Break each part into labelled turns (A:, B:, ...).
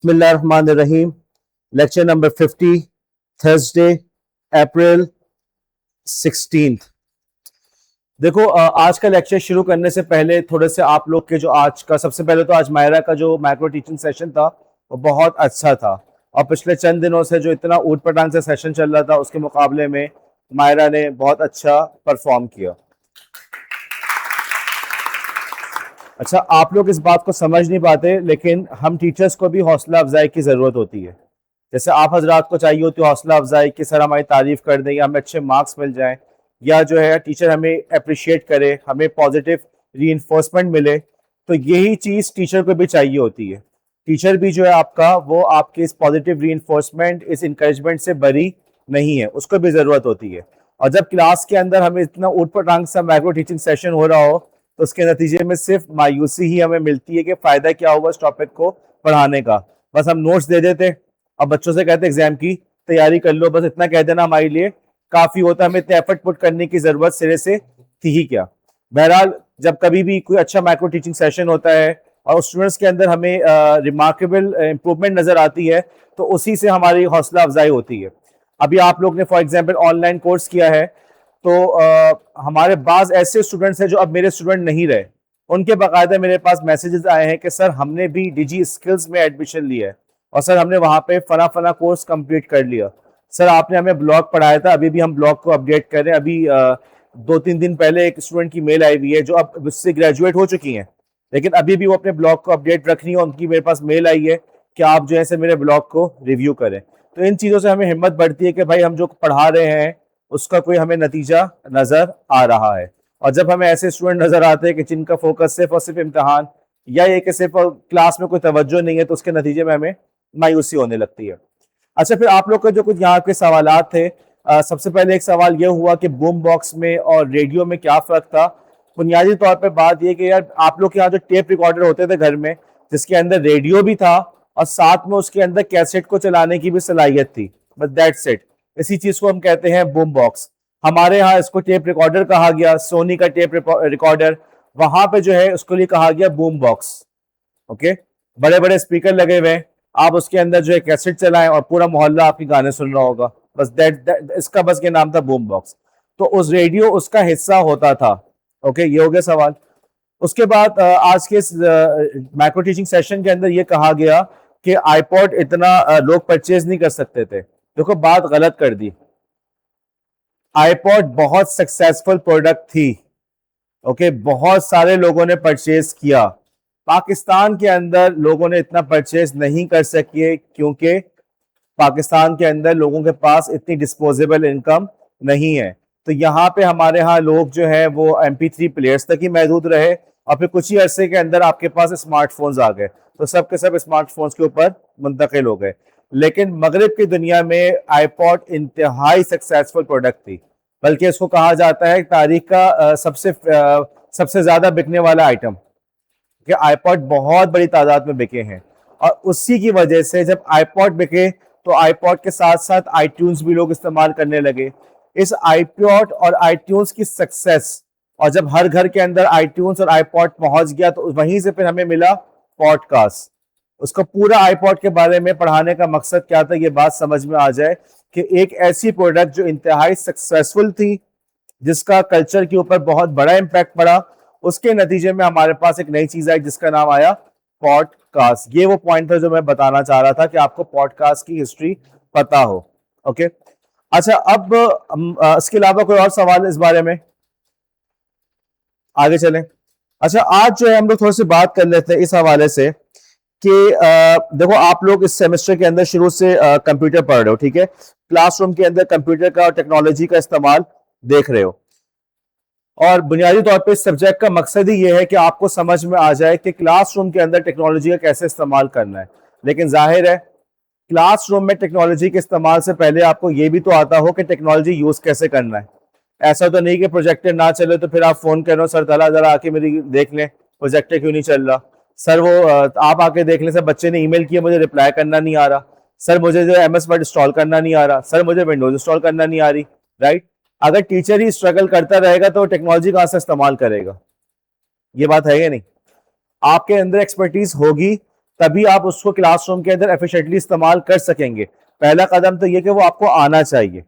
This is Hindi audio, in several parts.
A: बिस्मिल्लाहिर्रहमानिर्रहीम। लेक्चर नंबर 50, थर्सडे, अप्रैल 16। देखो, आज का लेक्चर शुरू करने से पहले थोड़े से आप लोग के जो आज का, सबसे पहले तो आज मायरा का जो माइक्रो टीचिंग सेशन था वो बहुत अच्छा था। और पिछले चंद दिनों से जो इतना ऊट पटांग से सेशन चल रहा था उसके मुकाबले में मायरा ने बहुत अच्छा परफॉर्म किया। अच्छा, आप लोग इस बात को समझ नहीं पाते, लेकिन हम टीचर्स को भी हौसला अफजाई की ज़रूरत होती है। जैसे आप हजरात को चाहिए होती है हौसला अफजाई कि सर हमारी तारीफ कर दें या हमें अच्छे मार्क्स मिल जाएं, या जो है टीचर हमें अप्रिशिएट करे, हमें पॉजिटिव रीइंफोर्समेंट मिले, तो यही चीज़ टीचर को भी चाहिए होती है। टीचर भी जो है आपका, वो आपके इस पॉजिटिव रीइंफोर्समेंट, इस इंकरेजमेंट से बरी नहीं है, उसको भी ज़रूरत होती है। और जब क्लास के अंदर हमें इतना ऊट पटांग सा माइक्रो टीचिंग सेशन हो रहा हो तो उसके नतीजे में सिर्फ मायूसी ही हमें मिलती है कि फ़ायदा क्या होगा इस टॉपिक को पढ़ाने का। बस हम नोट्स दे देते और बच्चों से कहते एग्जाम की तैयारी कर लो, बस इतना कह देना हमारे लिए काफ़ी होता है, हमें इतने एफर्ट पुट करने की ज़रूरत सिरे से थी ही क्या। बहरहाल, जब कभी भी कोई अच्छा माइक्रो टीचिंग सेशन होता है और स्टूडेंट्स के अंदर हमें रिमार्केबल इंप्रूवमेंट नज़र आती है तो उसी से हमारी हौसला अफजाई होती है। अभी आप लोग ने फॉर एग्जाम्पल ऑनलाइन कोर्स किया है, तो हमारे पास ऐसे स्टूडेंट्स हैं जो अब मेरे स्टूडेंट नहीं रहे, उनके बाकायदा मेरे पास मैसेजेस आए हैं कि सर हमने भी डिजी स्किल्स में एडमिशन लिया है और सर हमने वहाँ पे फना फना कोर्स कंप्लीट कर लिया। सर आपने हमें ब्लॉग पढ़ाया था, अभी भी हम ब्लॉग को अपडेट कर रहे हैं। अभी 2-3 दिन पहले एक स्टूडेंट की मेल आई हुई है जो अब उससे ग्रेजुएट हो चुकी हैं, लेकिन अभी भी वो अपने ब्लॉग को अपडेट रख रही है। उनकी मेरे पास मेल आई है कि आप जो है से मेरे ब्लॉग को रिव्यू करें। तो इन चीज़ों से हमें हिम्मत बढ़ती है कि भाई हम जो पढ़ा रहे हैं उसका कोई हमें नतीजा नज़र आ रहा है। और जब हमें ऐसे स्टूडेंट नज़र आते हैं कि जिनका फोकस सिर्फ और सिर्फ इम्तहान या ये कि सिर्फ क्लास में कोई तवज्जो नहीं है, तो उसके नतीजे में हमें मायूसी होने लगती है। अच्छा, फिर आप लोग का जो कुछ यहाँ के सवालात थे, सबसे पहले एक सवाल ये हुआ कि बूम बॉक्स में और रेडियो में क्या फ़र्क था। बुनियादी तौर पे बात ये कि यार आप लोग के यहाँ जो टेप रिकॉर्डर होते थे घर में, जिसके अंदर रेडियो भी था और साथ में उसके अंदर कैसेट को चलाने की भी सलाहियत थी, बस दैट्स इट। इसी चीज़ को हम कहते हैं बूम बॉक्स। हमारे यहाँ इसको टेप रिकॉर्डर कहा गया, सोनी का टेप रिकॉर्डर, वहां पे जो है उसको लिए कहा गया बूम बॉक्स। ओके, बड़े बड़े स्पीकर लगे हुए हैं, आप उसके अंदर जो है कैसेट चलाएं और पूरा मोहल्ला आपके गाने सुन रहा होगा, बस दैट इसका बस के नाम था बूम बॉक्स। तो उस रेडियो उसका हिस्सा होता था। ओके, ये हो गया सवाल। उसके बाद आज के माइक्रो टीचिंग सेशन के अंदर ये कहा गया कि आईपॉड इतना लोग परचेज नहीं कर सकते थे। देखो, बात गलत कर दी। आईपॉड बहुत सक्सेसफुल प्रोडक्ट थी। ओके, बहुत सारे लोगों ने परचेज किया। पाकिस्तान के अंदर लोगों ने इतना परचेज नहीं कर सके क्योंकि पाकिस्तान के अंदर लोगों के पास इतनी डिस्पोजेबल इनकम नहीं है। तो यहाँ पे हमारे यहाँ लोग जो है वो MP3 प्लेयर्स तक ही महदूद रहे और फिर कुछ ही अरसे के अंदर आपके पास स्मार्टफोन्स आ गए, तो सब के सब स्मार्टफोन्स के ऊपर मुंतकिल हो गए। लेकिन मगरिब की दुनिया में आईपॉड इंतहाई सक्सेसफुल प्रोडक्ट थी, बल्कि इसको कहा जाता है तारीख का सबसे ज़्यादा बिकने वाला आइटम, कि आईपॉड बहुत बड़ी तादाद में बिके हैं। और उसी की वजह से जब आईपॉड बिके तो आईपॉड के साथ साथ आईट्यून्स भी लोग इस्तेमाल करने लगे। इस आईपॉड और आईट्यून्स की सक्सेस, और जब हर घर के अंदर आईट्यून्स और आईपॉड पहुंच गया तो वहीं से फिर हमें मिला पॉडकास्ट। उसको पूरा आईपॉड के बारे में पढ़ाने का मकसद क्या था, ये बात समझ में आ जाए कि एक ऐसी प्रोडक्ट जो इंतहाई सक्सेसफुल थी, जिसका कल्चर के ऊपर बहुत बड़ा इम्पैक्ट पड़ा, उसके नतीजे में हमारे पास एक नई चीज आई जिसका नाम आया पॉडकास्ट। ये वो पॉइंट था जो मैं बताना चाह रहा था कि आपको पॉडकास्ट की हिस्ट्री पता हो। ओके, अच्छा, अब इसके अलावा कोई और सवाल इस बारे में? आगे चलें। अच्छा, आज जो है हम लोग थोड़ी सी बात कर लेते हैं इस हवाले से कि देखो, आप लोग इस सेमेस्टर के अंदर शुरू से कंप्यूटर पढ़ रहे हो, ठीक है, क्लासरूम के अंदर कंप्यूटर का और टेक्नोलॉजी का इस्तेमाल देख रहे हो, और बुनियादी तौर पे इस सब्जेक्ट का मकसद ही ये है कि आपको समझ में आ जाए कि क्लासरूम के अंदर टेक्नोलॉजी का कैसे इस्तेमाल करना है। लेकिन जाहिर है, क्लासरूम में टेक्नोलॉजी के इस्तेमाल से पहले आपको ये भी तो आता हो कि टेक्नोलॉजी यूज कैसे करना है। ऐसा तो नहीं कि प्रोजेक्टर ना चले तो फिर आप फोन करो, सर तला जरा आके मेरी देख लें प्रोजेक्टर क्यों नहीं चल रहा, सर वो आप आके देख लें, सर बच्चे ने ईमेल किया मुझे रिप्लाई करना नहीं आ रहा, सर मुझे जो MS वर्ड इंस्टॉल करना नहीं आ रहा, सर मुझे विंडोज इंस्टॉल करना नहीं आ रही। राइट, अगर टीचर ही स्ट्रगल करता रहेगा तो टेक्नोलॉजी कहां से इस्तेमाल करेगा? ये बात है या नहीं? आपके अंदर एक्सपर्टीज होगी तभी आप उसको क्लासरूम के अंदर एफिशिएंटली इस्तेमाल कर सकेंगे। पहला कदम तो ये कि वो आपको आना चाहिए।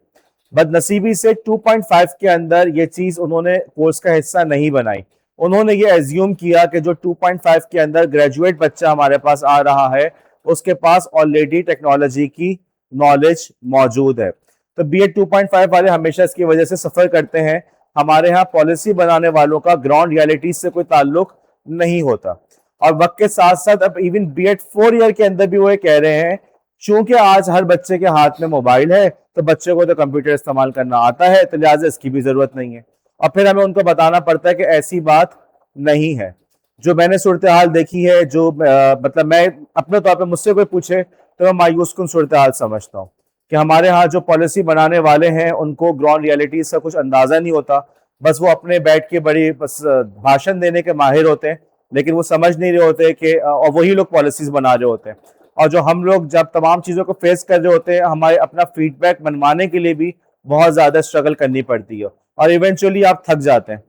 A: बदनसीबी से 2.5 के अंदर ये चीज उन्होंने कोर्स का हिस्सा नहीं बनाई। उन्होंने ये एज्यूम किया कि जो 2.5 के अंदर ग्रेजुएट बच्चा हमारे पास आ रहा है उसके पास ऑलरेडी टेक्नोलॉजी की नॉलेज मौजूद है। तो BEd 2.5 वाले हमेशा इसकी वजह से सफर करते हैं। हमारे यहाँ पॉलिसी बनाने वालों का ग्राउंड रियलिटी से कोई ताल्लुक नहीं होता। और वक्त के साथ साथ अब इवन BEd 4 ईयर के अंदर भी वो ये कह रहे हैं, चूंकि आज हर बच्चे के हाथ में मोबाइल है तो बच्चे को तो कंप्यूटर इस्तेमाल करना आता है, तो लिहाजा इसकी भी जरूरत नहीं है। और फिर हमें उनको बताना पड़ता है कि ऐसी बात नहीं है। जो मैंने सूरत हाल देखी है, जो मतलब मैं अपने तौर पे मुझसे कोई पूछे तो मैं मायूस कुन सूरत हाल समझता हूँ कि हमारे यहाँ जो पॉलिसी बनाने वाले हैं उनको ग्राउंड रियलिटी से कुछ अंदाजा नहीं होता। बस वो अपने बैठ के बड़ी बस भाषण देने के माहिर होते हैं, लेकिन वो समझ नहीं रहे होते कि और वही लोग पॉलिसीज बना रहे होते हैं। और जो हम लोग जब तमाम चीज़ों को फेस कर रहे होते हैं, हमारे अपना फीडबैक मनवाने के लिए भी बहुत ज़्यादा स्ट्रगल करनी पड़ती है और इवेंचुअली आप थक जाते हैं।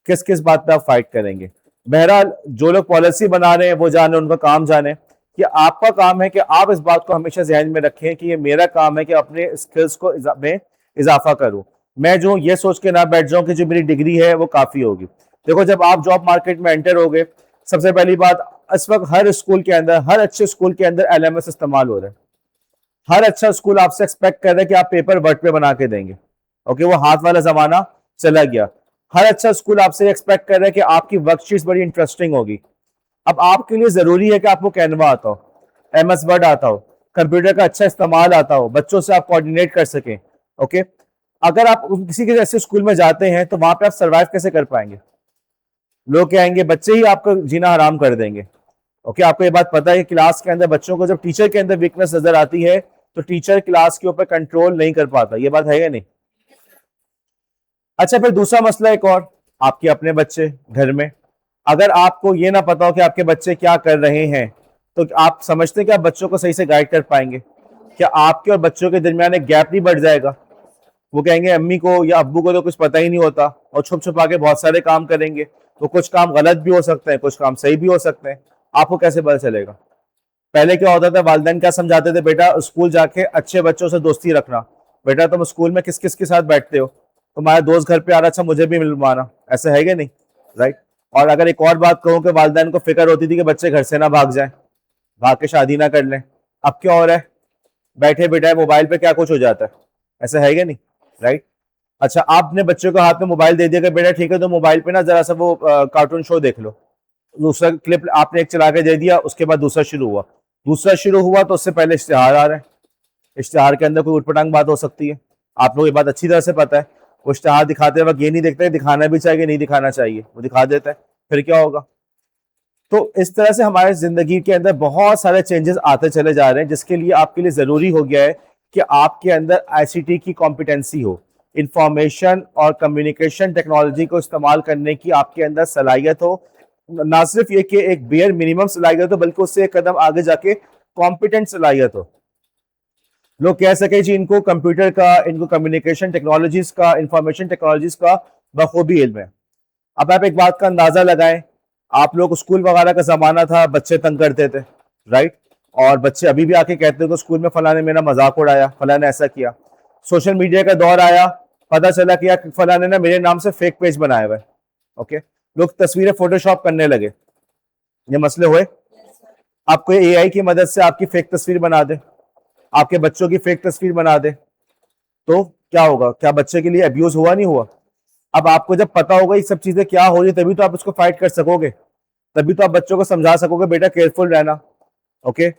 A: किस किस बात पे आप फाइट करेंगे। बहरहाल जो लोग पॉलिसी बना रहे हैं वो जाने, उनका काम जाने। कि आपका काम है कि आप इस बात को हमेशा ध्यान में रखें कि ये मेरा काम है कि अपने स्किल्स को में इजाफा करूं। मैं जो ये सोच के ना बैठ जाऊं कि जो मेरी डिग्री है वो काफ़ी होगी। देखो, जब आप जॉब मार्केट में एंटर होगे, सबसे पहली बात, इस वक्त हर स्कूल के अंदर, हर अच्छे स्कूल के अंदर LMS इस्तेमाल हो रहा है। हर अच्छा स्कूल आपसे एक्सपेक्ट कर रहा है कि आप पेपर वर्ड पे बना के देंगे। ओके, वो हाथ वाला जमाना चला गया। हर अच्छा स्कूल आपसे एक्सपेक्ट कर रहा है कि आपकी वर्कशीट्स बड़ी इंटरेस्टिंग होगी। अब आपके लिए जरूरी है कि आपको कैनवा आता हो, MS वर्ड आता हो, कंप्यूटर का अच्छा इस्तेमाल आता हो, बच्चों से आप कोऑर्डिनेट कर सकें। ओके, अगर आप किसी के ऐसे स्कूल में जाते हैं तो वहां पे आप सरवाइव कैसे कर पाएंगे। लोग क्या आएंगे, बच्चे ही आपका जीना हराम कर देंगे। ओके, आपको ये बात पता है कि क्लास के अंदर बच्चों को जब टीचर के अंदर वीकनेस नजर आती है तो टीचर क्लास के ऊपर कंट्रोल नहीं कर पाता। ये बात है या नहीं। अच्छा, फिर दूसरा मसला एक और, आपके अपने बच्चे घर में, अगर आपको ये ना पता हो कि आपके बच्चे क्या कर रहे हैं तो आप समझते हैं कि आप बच्चों को सही से गाइड कर पाएंगे। क्या आपके और बच्चों के दरमियान एक गैप नहीं बढ़ जाएगा। वो कहेंगे अम्मी को या अब्बू को तो कुछ पता ही नहीं होता, और छुप छुपा के बहुत सारे काम करेंगे। तो कुछ काम गलत भी हो सकते हैं, कुछ काम सही भी हो सकते हैं। आपको कैसे पता चलेगा। पहले क्या होता था, वालिदैन क्या समझाते थे, बेटा स्कूल जाके अच्छे बच्चों से दोस्ती रखना। बेटा तुम स्कूल में किस किस के साथ बैठते हो, तुम्हारा दोस्त घर पे आ रहा, अच्छा मुझे भी मिलवाना। ऐसा है कि नहीं, राइट। और अगर एक और बात कहूँ कि वालिदैन को फिक्र होती थी कि बच्चे घर से ना भाग जाएं, भाग के शादी ना कर लें। अब क्या हो रहा है, बैठे बैठे मोबाइल पे क्या कुछ हो जाता है। ऐसा है कि नहीं, राइट। अच्छा, आपने बच्चों को हाथ में मोबाइल दे दिया कि बेटा ठीक है तो मोबाइल पे ना जरा सा वो कार्टून शो देख लो। दूसरा क्लिप आपने एक चला के दे दिया, उसके बाद दूसरा शुरू हुआ। दूसरा शुरू हुआ तो उससे पहले इश्तिहार आ रहा है। इश्तिहार के अंदर कोई उटपटांग बात हो सकती है, आप लोग ये बात अच्छी तरह से पता है। वो इश्तिहार दिखाते वक्त ये नहीं देखते दिखाना भी चाहिए नहीं दिखाना चाहिए, वो दिखा देता है, फिर क्या होगा। तो इस तरह से हमारे जिंदगी के अंदर बहुत सारे चेंजेस आते चले जा रहे हैं, जिसके लिए आपके लिए जरूरी हो गया है कि आपके अंदर ICT की कॉम्पिटेंसी हो, इंफॉर्मेशन और कम्युनिकेशन टेक्नोलॉजी को इस्तेमाल करने की आपके अंदर सलाहियत हो। ना सिर्फ ये कि एक बेयर मिनिमम सलाहियत हो, बल्कि उससे एक कदम आगे जाके कॉम्पिटेंट सलाहियत हो। लोग कह सके जी इनको कंप्यूटर का, इनको कम्युनिकेशन टेक्नोलॉजीज का, इंफॉर्मेशन टेक्नोलॉजीज का बखूबी इल्म है। अब आप एक बात का अंदाजा लगाएं, आप लोग स्कूल वगैरह का जमाना था, बच्चे तंग करते थे, राइट। और बच्चे अभी भी आके कहते हैं कि स्कूल में फलाने मेरा मजाक उड़ाया, फलाने ऐसा किया। सोशल मीडिया का दौर आया, पता चला कि यार फलाने ने मेरे नाम से फेक पेज बनाया हुआ है। ओके, लोग तस्वीरें फोटोशॉप करने लगे। ये मसले हुए। आपको AI की मदद से आपकी फेक तस्वीर बना दे, आपके बच्चों की फेक तस्वीर बना दे, तो क्या होगा। क्या बच्चे के लिए अब्यूज हुआ नहीं हुआ। अब आपको जब पता होगा ये सब चीजें क्या हो रही, तभी तो आप उसको फाइट कर सकोगे, तभी तो आप बच्चों को समझा सकोगे बेटा केयरफुल रहना। ओके,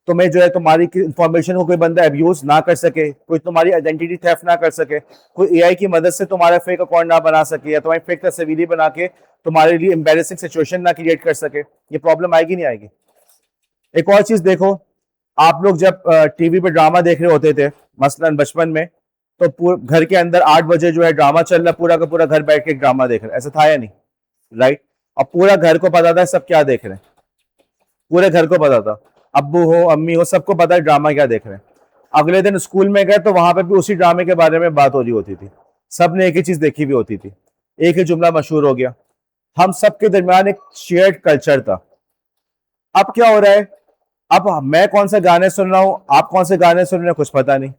A: तुम्हें जो है तुम्हारी इंफॉर्मेशन को कोई बंदा अब्यूज ना कर सके, कोई तुम्हारी आइडेंटिटी थेफ्ट ना कर सके, कोई AI की मदद से तुम्हारा फेक अकाउंट ना बना सके, या तुम्हारी फेक तस्वीरें बना के तुम्हारे लिए एम्बेरसिंग सिचुएशन ना क्रिएट कर सके। ये प्रॉब्लम आएगी नहीं आएगी। एक और चीज देखो, आप लोग जब टीवी पे ड्रामा देख रहे होते थे मसलन बचपन में, तो पूरे घर के अंदर 8 बजे जो है ड्रामा चल रहा, पूरा का पूरा घर बैठ के ड्रामा देख रहा है। ऐसा था या नहीं, राइट। और पूरा घर को पता था सब क्या देख रहे हैं, पूरे घर को पता था, अब्बू हो अम्मी हो सबको पता है ड्रामा क्या देख रहे हैं। अगले दिन स्कूल में गए तो वहां पे भी उसी ड्रामे के बारे में बात हो रही होती थी, सबने एक ही चीज देखी भी होती थी, एक ही जुमला मशहूर हो गया। हम सबके दरमियान एक शेयर्ड कल्चर था। अब क्या हो रहा है, अब मैं कौन से गाने सुन रहा हूं, आप कौन से गाने सुन रहे हैं, कुछ पता नहीं।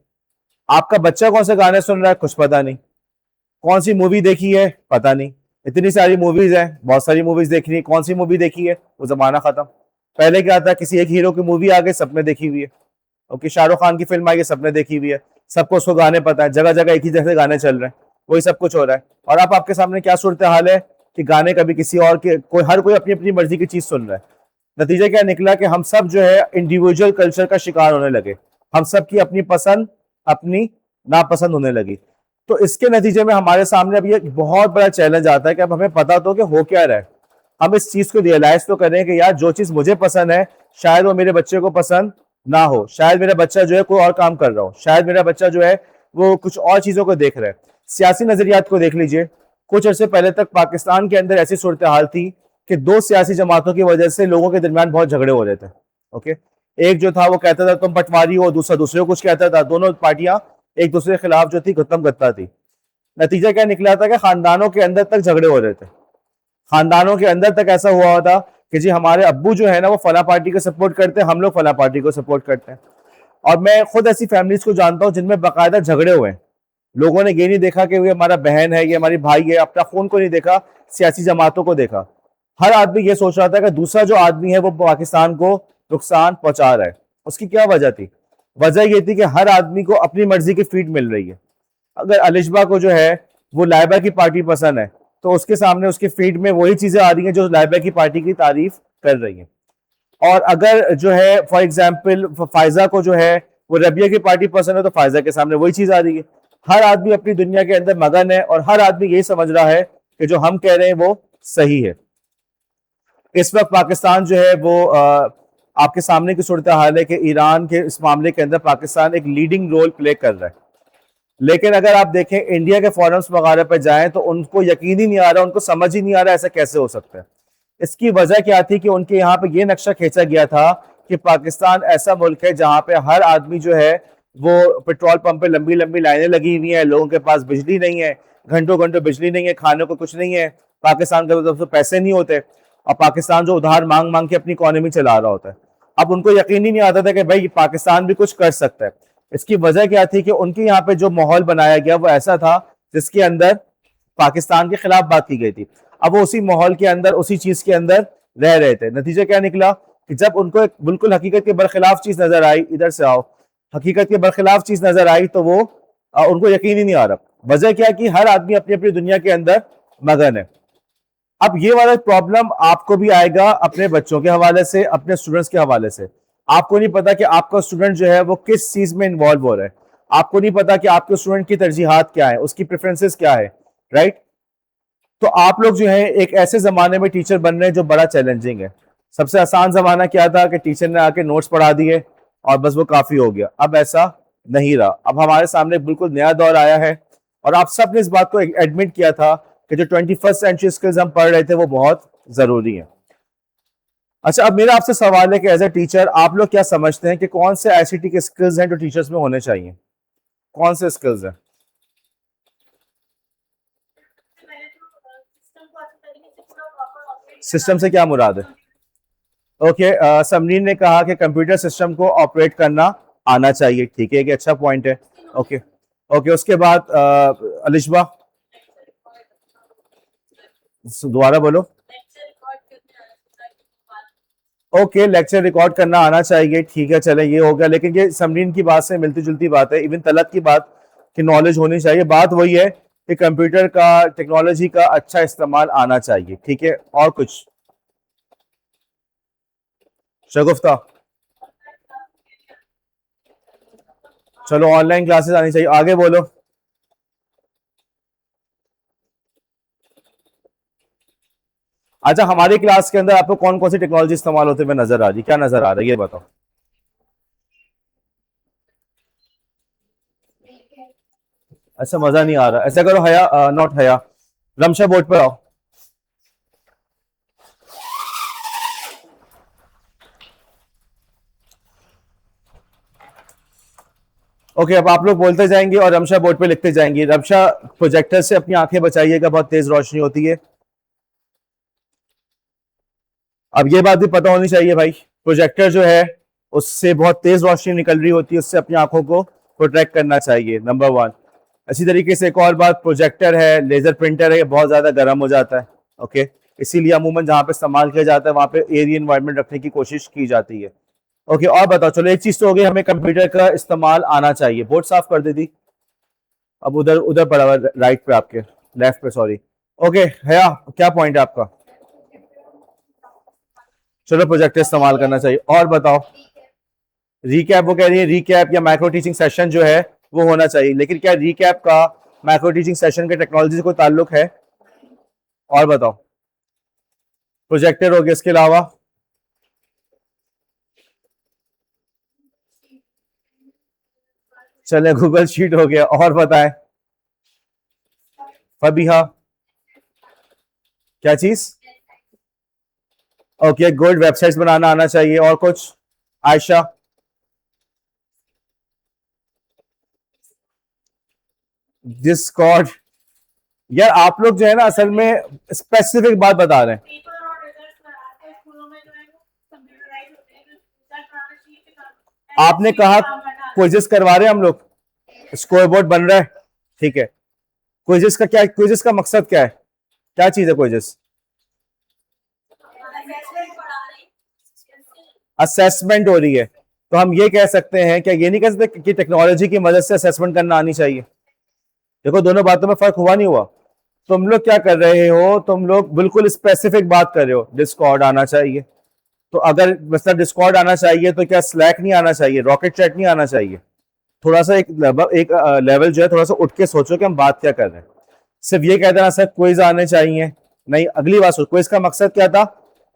A: आपका बच्चा कौन से गाने सुन रहा है, कुछ पता नहीं। कौन सी मूवी देखी है, पता नहीं। इतनी सारी मूवीज हैं, बहुत सारी मूवीज देखनी है, कौन सी मूवी देखी है, वो जमाना खत्म। पहले क्या था, किसी एक हीरो की मूवी आ गई, सबने देखी हुई है। ओके, शाहरुख खान की फिल्म आई है, सबने देखी हुई है, सबको उसको गाने पता है, जगह जगह एक ही जैसे गाने चल रहे हैं, वही सब कुछ हो रहा है। और अब आपके सामने क्या सूरत हाल है कि गाने कभी किसी और के, कोई हर कोई अपनी अपनी मर्जी की चीज सुन रहा है। नतीजा क्या निकला कि हम सब जो है इंडिविजुअल कल्चर का शिकार होने लगे। हम सब की अपनी पसंद, अपनी नापसंद होने लगी। तो इसके नतीजे में हमारे सामने अब ये बहुत बड़ा चैलेंज आता है कि अब हमें पता तो कि हो क्या रहा है। हम इस चीज को रियलाइज तो करें कि यार जो चीज मुझे पसंद है शायद वो मेरे बच्चे को पसंद ना हो, शायद मेरा बच्चा जो है कोई और काम कर रहा हो, शायद मेरा बच्चा जो है वो कुछ और चीजों को देख रहा है। सियासी नजरियात को देख लीजिए। कुछ अर्से पहले तक पाकिस्तान के अंदर ऐसी सूरत हाल थी कि दो सियासी जमातों की वजह से लोगों के दरमियान बहुत झगड़े हो रहे थे। ओके, एक जो था वो कहता था तुम पटवारी हो, दूसरा दूसरे को कुछ कहता था, दोनों पार्टियां एक दूसरे के खिलाफ जो थी गुत्तम गत्ता थी। नतीजा क्या निकला था कि खानदानों के अंदर तक झगड़े हो रहे थे। खानदानों के अंदर तक ऐसा हुआ था कि जी हमारे अब्बू जो है ना वो फला पार्टी को सपोर्ट करते हैं, हम लोग फला पार्टी को सपोर्ट करते हैं। और मैं खुद ऐसी फैमिलीज को जानता हूं जिनमें बाकायदा झगड़े हुए हैं। लोगों ने ये नहीं देखा कि ये हमारा बहन है, ये हमारी भाई है, अपना खून को नहीं देखा, सियासी जमातों को देखा। हर आदमी ये सोच रहा था कि दूसरा जो आदमी है वो पाकिस्तान को नुकसान पहुंचा रहा है। उसकी क्या वजह थी? वजह ये थी कि हर आदमी को अपनी मर्जी की फीड मिल रही है। अगर अलिशबा को जो है वो लाइबा की पार्टी पसंद है तो उसके सामने उसके फीड में वही चीजें आ रही हैं जो लाइबा की पार्टी की तारीफ कर रही हैं। और अगर जो है फॉर एग्जाम्पल फायजा को जो है वो रबिया की पार्टी पसंद है तो फायजा के सामने वही चीज आ रही है। हर आदमी अपनी दुनिया के अंदर मगन है और हर आदमी यही समझ रहा है कि जो हम कह रहे हैं वो सही है। इस वक्त पाकिस्तान जो है वो आपके सामने की सूरत हाल है कि ईरान के इस मामले के अंदर पाकिस्तान एक लीडिंग रोल प्ले कर रहा है। लेकिन अगर आप देखें इंडिया के फोरम्स वगैरह पर जाएं तो उनको यकीन ही नहीं आ रहा, उनको समझ ही नहीं आ रहा ऐसा कैसे हो सकता है। इसकी वजह क्या थी कि उनके यहाँ पे ये नक्शा खींचा गया था कि पाकिस्तान ऐसा मुल्क है जहां पे हर आदमी जो है वो पेट्रोल पंप पे लंबी लंबी लाइनें लगी हुई हैं, लोगों के पास बिजली नहीं है, घंटों घंटों बिजली नहीं है, खाने को कुछ नहीं है, पाकिस्तान के तरफ से पैसे नहीं होते और पाकिस्तान जो उधार मांग मांग के अपनी इकोनॉमी चला रहा होता है। अब उनको यकीन ही नहीं आता था कि भाई पाकिस्तान भी कुछ कर सकता है। इसकी वजह क्या थी कि उनके यहाँ पे जो माहौल बनाया गया वो ऐसा था जिसके अंदर पाकिस्तान के खिलाफ बात की गई थी। अब वो उसी माहौल के अंदर, उसी चीज के अंदर रह रहे थे। नतीजा क्या निकला कि जब उनको एक बिल्कुल हकीकत के बरखिलाफ चीज नजर आई, इधर से आओ, हकीकत के बरखिलाफ चीज नजर आई तो वो उनको यकीन ही नहीं आ रहा। वजह क्या कि हर आदमी अपनी अपनी दुनिया के अंदर मगन है। अब ये वाला प्रॉब्लम आपको भी आएगा अपने बच्चों के हवाले से, अपने स्टूडेंट्स के हवाले से। आपको नहीं पता कि आपका स्टूडेंट जो है वो किस चीज में इन्वॉल्व हो रहा है। आपको नहीं पता कि आपके स्टूडेंट की तरजीहात क्या है, उसकी प्रेफरेंसेस क्या है, राइट। तो आप लोग जो है एक ऐसे जमाने में टीचर बन रहे हैं जो बड़ा चैलेंजिंग है। सबसे आसान जमाना क्या था कि टीचर ने आके नोट्स पढ़ा दिए और बस वो काफी हो गया। अब ऐसा नहीं रहा। अब हमारे सामने बिल्कुल नया दौर आया है और आप सब ने इस बात को एडमिट किया था कि जो 21st सेंचुरी स्किल्स हम पढ़ रहे थे वो बहुत जरूरी है। अच्छा, अब मेरा आपसे सवाल है कि एज ए टीचर आप लोग क्या समझते हैं कि कौन से आईसीटी के स्किल्स हैं जो टीचर्स में होने चाहिए? कौन से स्किल्स हैं? सिस्टम से क्या मुराद है? ओके, समरीन ने कहा कि कंप्यूटर सिस्टम को ऑपरेट करना आना चाहिए। ठीक है, कि अच्छा पॉइंट है। ओके ओके, उसके बाद अलिशबा दोबारा बोलो। ओके, लेक्चर रिकॉर्ड करना आना चाहिए। ठीक है, चले ये हो गया। लेकिन ये समरीन की बात से मिलती जुलती बात है, इवन तलत की बात की नॉलेज होनी चाहिए। बात वही है कि कंप्यूटर का, टेक्नोलॉजी का अच्छा इस्तेमाल आना चाहिए। ठीक है, और कुछ शगुफ्ता? चलो, ऑनलाइन क्लासेस आनी चाहिए। आगे बोलो। अच्छा, हमारी क्लास के अंदर आपको कौन कौन सी टेक्नोलॉजी इस्तेमाल होते हुए नजर आ रही, क्या नजर आ रहा है ये बताओ। अच्छा, मजा नहीं आ रहा। ऐसा करो, हया नॉट हया, रमशा बोर्ड पर आओ। ओके, अब आप लोग बोलते जाएंगे और रमशा बोर्ड पे लिखते जाएंगे। रमशा, प्रोजेक्टर से अपनी आंखें बचाइएगा, बहुत तेज रोशनी होती है। अब ये बात भी पता होनी चाहिए भाई, प्रोजेक्टर जो है उससे बहुत तेज रोशनी निकल रही होती है, उससे अपनी आंखों को प्रोटेक्ट करना चाहिए, नंबर 1। इसी तरीके से एक और बात, प्रोजेक्टर है, लेजर प्रिंटर है, ये बहुत ज्यादा गर्म हो जाता है, ओके। इसीलिए अमूमन जहाँ पे इस्तेमाल किया जाता है वहां पे एयर एनवायरनमेंट रखने की कोशिश की जाती है, ओके। और बताओ, चलो एक चीज तो हो गई, हमें कंप्यूटर का इस्तेमाल आना चाहिए। बोर्ड साफ कर दे दी, अब उधर उधर पड़ा हुआ राइट पे, आपके लेफ्ट पे, सॉरी, ओके। हया, क्या पॉइंट है आपका? चलो प्रोजेक्टर इस्तेमाल करना चाहिए। और बताओ, रीकैप, वो कह रही है रीकैप या माइक्रो टीचिंग सेशन जो है वो होना चाहिए, लेकिन क्या रीकैप का माइक्रो टीचिंग सेशन के टेक्नोलॉजी से कोई ताल्लुक है? और बताओ, प्रोजेक्टर हो गया, इसके अलावा चले गूगल शीट हो गया, और बताएं फबीहा, क्या चीज? ओके, गुड, वेबसाइट्स बनाना आना चाहिए। और कुछ? आयशा, डिस्कॉर्ड, यार आप लोग जो है ना असल में स्पेसिफिक बात बता रहे हैं। आपने कहा क्विज़ेस करवा रहे हैं हम लोग, स्कोर बोर्ड बन रहा है, ठीक है। क्विज़ेस का क्या, क्विज़ेस का मकसद क्या है, क्या चीज है क्विज़ेस? असेसमेंट हो रही है, तो हम ये कह सकते हैं, क्या ये नहीं कह सकते कि टेक्नोलॉजी की मदद से असेसमेंट करना आनी चाहिए? देखो दोनों बातों में फर्क हुआ नहीं हुआ? तुम लोग क्या कर रहे हो, तुम लोग बिल्कुल स्पेसिफिक बात कर रहे हो, डिस्कॉर्ड आना चाहिए। तो अगर मतलब डिस्कॉर्ड आना चाहिए तो क्या स्लैक नहीं आना चाहिए, रॉकेट चैट नहीं आना चाहिए? थोड़ा सा एक लेवल जो है थोड़ा सा उठ के सोचो कि हम बात क्या कर रहे हैं। सिर्फ ये कहते ना सर क्विज आने चाहिए, नहीं, अगली बात सोचो, क्विज का मकसद क्या था?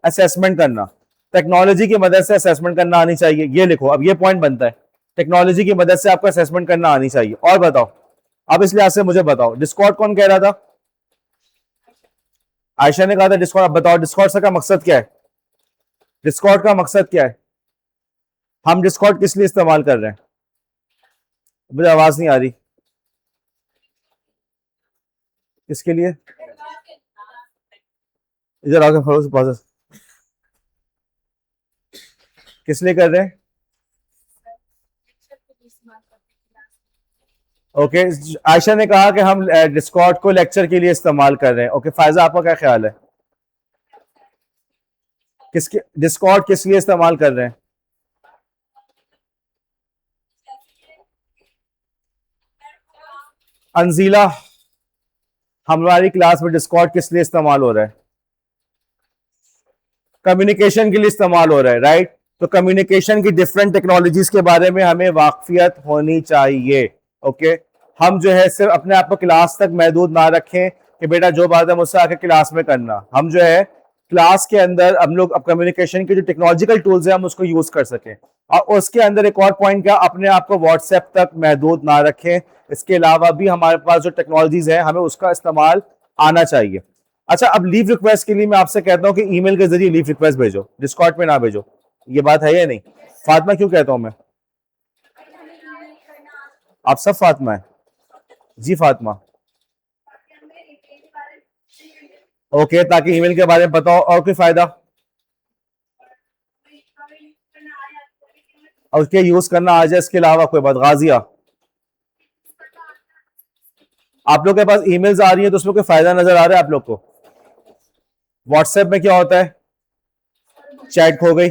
A: असेसमेंट करना। टेक्नोलॉजी की मदद से असेसमेंट करना आनी चाहिए, ये लिखो, अब ये पॉइंट बनता है, टेक्नोलॉजी की मदद से आपको असेसमेंट करना आनी चाहिए। और बताओ, अब इस लिहाज से मुझे बताओ, डिस्कॉर्ड कौन कह रहा था? आयशा ने कहा था डिस्कॉर्ड। अब बताओ डिस्कॉर्ड का मकसद क्या है? डिस्कॉर्ड का मकसद क्या है? हम डिस्कॉर्ड किस लिए इस्तेमाल कर रहे हैं? मुझे आवाज नहीं आ रही, किसके लिए? इधर आकर फरोज, किस लिए कर रहे हैं? ओके, आयशा ने कहा कि हम डिस्कॉर्ड को लेक्चर के लिए इस्तेमाल कर रहे हैं। ओके, फायजा आपका क्या ख्याल है, किसके डिस्कॉर्ड किस लिए इस्तेमाल कर रहे हैं? अंजीला, हमारी क्लास में डिस्कॉर्ड किस लिए इस्तेमाल हो रहा है? कम्युनिकेशन के लिए इस्तेमाल हो रहा है, राइट। तो कम्युनिकेशन की डिफरेंट टेक्नोलॉजीज के बारे में हमें वाकफियत होनी चाहिए, ओके। हम जो है सिर्फ अपने आप को क्लास तक महदूद ना रखें कि बेटा जो बात है मुझसे आके क्लास में करना। हम जो है क्लास के अंदर हम लोग अब कम्युनिकेशन के जो टेक्नोलॉजिकल टूल्स हैं हम उसको यूज कर सकें। और उसके अंदर एक और पॉइंट क्या, अपने आप को व्हाट्सएप तक महदूद ना रखें। इसके अलावा भी हमारे पास जो टेक्नोलॉजीज है हमें उसका इस्तेमाल आना चाहिए। अच्छा, अब लीव रिक्वेस्ट के लिए मैं आपसे कहता हूं कि ईमेल के जरिए लीव रिक्वेस्ट भेजो, डिस्कॉर्ड पे ना भेजो। ये बात है या नहीं? फातिमा, क्यों कहता हूं मैं? आप सब फातिमा है जी, फातिमा, ओके, ताकि ईमेल के बारे में बताओ। और कोई फायदा? और उसके यूज करना आ जाए, इसके अलावा कोई बात? गाजिया, आप लोग के पास ईमेल्स आ रही है तो उसमें कोई फायदा नजर आ रहा है आप लोग को? व्हाट्सएप में क्या होता है, चैट खो गई,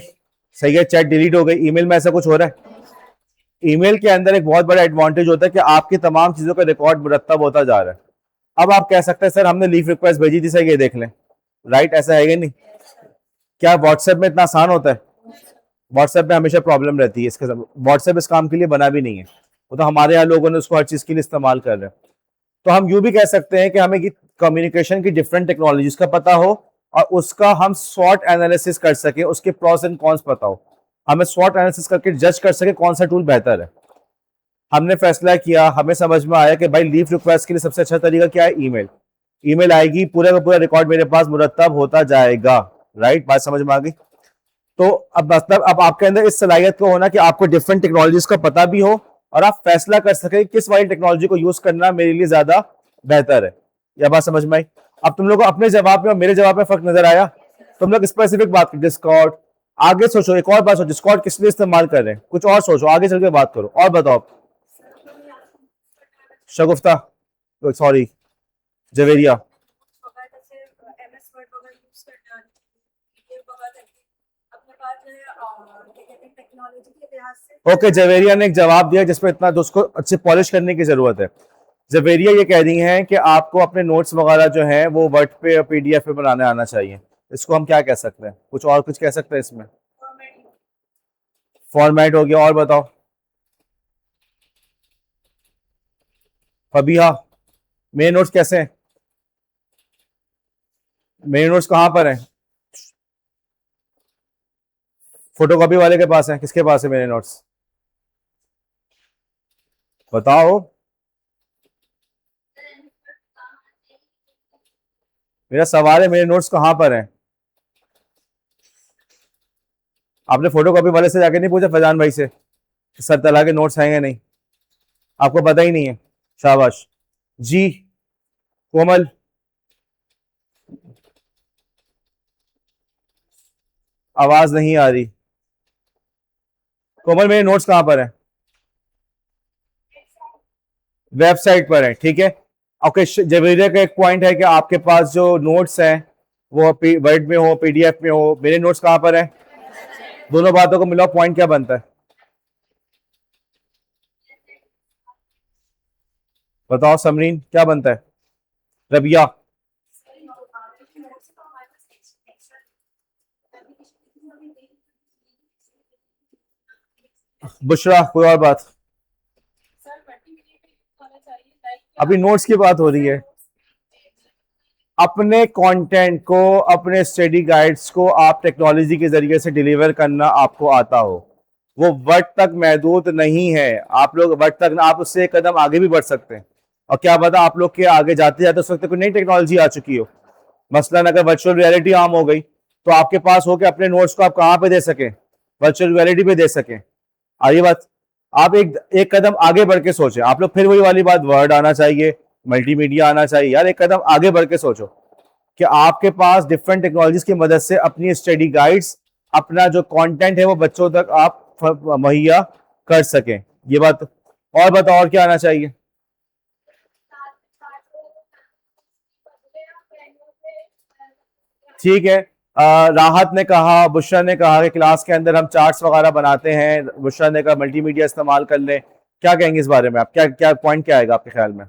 A: सही है, चैट डिलीट हो गई, ईमेल में ऐसा कुछ हो रहा है? ईमेल के अंदर एक बहुत बड़ा एडवांटेज होता है कि आपकी तमाम चीजों का रिकॉर्ड मुरतब होता जा रहा है। अब आप कह सकते हैं सर हमने लीव रिक्वेस्ट भेजी थी, सर ये देख लें, राइट, ऐसा है कि नहीं? क्या व्हाट्सएप में इतना आसान होता है? व्हाट्सएप में हमेशा प्रॉब्लम रहती है, इसके व्हाट्सएप इस काम के लिए बना भी नहीं है, वो तो हमारे यहाँ लोगों ने उसको हर चीज के लिए इस्तेमाल कर रहे हैं। तो हम यूं भी कह सकते हैं कि हमें कम्युनिकेशन की डिफरेंट टेक्नोलॉजीज का पता हो और उसका हम स्वॉट एनालिसिस कर सके, उसके प्रोस एंड कॉन्स पता हो, हमें स्वॉट एनालिसिस करके जज कर सके कौन सा टूल बेहतर है। हमने फैसला किया, हमें समझ में आया कि भाई लीव रिक्वेस्ट के लिए सबसे अच्छा तरीका क्या है, ईमेल। ईमेल आएगी, पूरा का पूरा रिकॉर्ड मेरे पास मुरतब होता जाएगा, राइट, बात समझ में आ गई? तो अब मतलब अब आपके अंदर इस सलाहियत को होना कि आपको डिफरेंट टेक्नोलॉजीज का पता भी हो और आप फैसला कर सके किस वाली टेक्नोलॉजी को यूज करना मेरे लिए ज्यादा बेहतर है। यह बात समझ में आई? अब तुम लोग को अपने जवाब में और मेरे जवाब में फर्क नजर आया? तुम लोग स्पेसिफिक बात, डिस्कॉर्ड, आगे सोचो, एक और बात सोचो, डिस्कॉर्ड किस लिए इस्तेमाल कर रहे हैं, कुछ और सोचो, आगे चल के बात करो, और बताओ। शगुफ्ता, सॉरी, जवेरिया। ओके, जवेरिया ने एक जवाब दिया जिसपे इतना तो उसको अच्छे पॉलिश करने की जरूरत है। जवेरिया ये कह रही हैं कि आपको अपने नोट्स वगैरह जो हैं वो वर्ड पे या पीडीएफ पे बनाने आना चाहिए। इसको हम क्या कह सकते हैं, कुछ और कुछ कह सकते हैं इसमें? फॉर्मेट हो गया, और बताओ। फबीहा, मेरे नोट्स कैसे हैं? मेरे नोट्स कहाँ पर हैं? फोटोकॉपी वाले के पास है, किसके पास है मेरे नोट्स? बताओ। मेरा सवाल है, मेरे नोट्स कहाँ पर हैं? आपने फोटोकॉपी वाले से जाके नहीं पूछा, फैजान भाई से, सर तला के नोट्स हैं या नहीं? आपको पता ही नहीं है, शाबाश जी। कोमल, आवाज नहीं आ रही। कोमल, मेरे नोट्स कहाँ पर हैं? वेबसाइट पर है, ठीक है। ओके, जवेरिया का एक पॉइंट है कि आपके पास जो नोट्स हैं वो वर्ड में हो, पीडीएफ में हो, मेरे नोट्स कहाँ पर हैं? दोनों बातों को मिलाओ, पॉइंट क्या बनता है? बताओ समरीन, क्या बनता है? रबिया, बुशरा, कोई और बात? अभी नोट्स की बात हो रही है। अपने कंटेंट को, अपने स्टडी गाइड्स को आप टेक्नोलॉजी के जरिए से डिलीवर करना आपको आता हो, वो वर्ड तक महदूद नहीं है। आप लोग वर्ड तक, आप उससे एक कदम आगे भी बढ़ सकते हैं। और क्या पता आप लोग के आगे जाते जाते उस वक्त कोई नई टेक्नोलॉजी आ चुकी हो। मसलन अगर वर्चुअल रियलिटी आम हो गई तो आपके पास हो कि अपने नोट्स को आप कहाँ पे दे सकें? वर्चुअल रियलिटी पे दे सकें। आइए बात, आप एक एक कदम आगे बढ़ के सोचें। आप लोग फिर वही वाली बात, वर्ड आना चाहिए, मल्टीमीडिया आना चाहिए। यार एक कदम आगे बढ़ के सोचो कि आपके पास डिफरेंट टेक्नोलॉजीज की मदद से अपनी स्टडी गाइड्स, अपना जो कंटेंट है वो बच्चों तक आप मुहैया कर सकें। ये बात, और बताओ और क्या आना चाहिए? ठीक है। राहत ने कहा, बुशरा ने कहा कि क्लास के अंदर हम चार्ट्स वगैरह बनाते हैं। बुशरा ने कहा मल्टीमीडिया इस्तेमाल कर लें। क्या कहेंगे इस बारे में आप? क्या क्या पॉइंट क्या आएगा आपके ख्याल में?